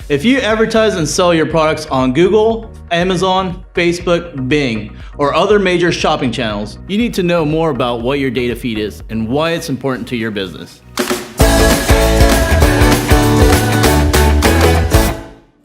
If you advertise and sell your products on Google, Amazon, Facebook, Bing, or other major shopping channels, you need to know more about what your data feed is and why it's important to your business.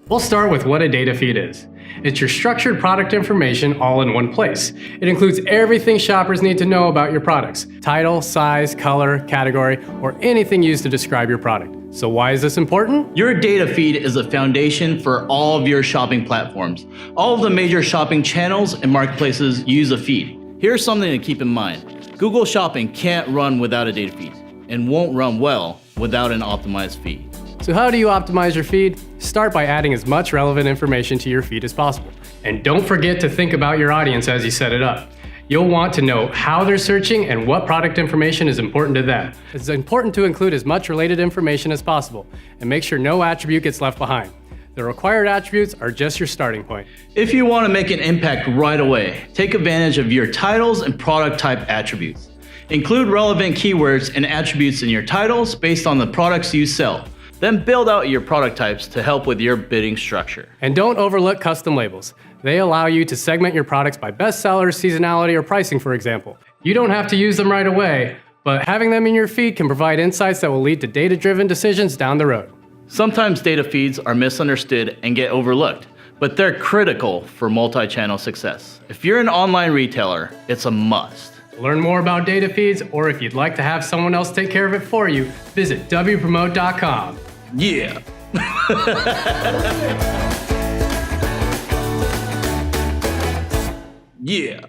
We'll start with what a data feed is. It's your structured product information all in one place. It includes everything shoppers need to know about your products: title, size, color, category, or anything used to describe your product. So why is this important? Your data feed is the foundation for all of your shopping platforms. All of the major shopping channels and marketplaces use a feed. Here's something to keep in mind. Google Shopping can't run without a data feed and won't run well without an optimized feed. So how do you optimize your feed? Start by adding as much relevant information to your feed as possible. And don't forget to think about your audience as you set it up. You'll want to know how they're searching and what product information is important to them. It's important to include as much related information as possible and make sure no attribute gets left behind. The required attributes are just your starting point. If you want to make an impact right away, take advantage of your titles and product type attributes. Include relevant keywords and attributes in your titles based on the products you sell. Then build out your product types to help with your bidding structure. And don't overlook custom labels. They allow you to segment your products by bestsellers, seasonality, or pricing, for example. You don't have to use them right away, but having them in your feed can provide insights that will lead to data-driven decisions down the road. Sometimes data feeds are misunderstood and get overlooked, but they're critical for multi-channel success. If you're an online retailer, it's a must. To learn more about data feeds, or if you'd like to have someone else take care of it for you, visit wpromote.com. Yeah. Yeah.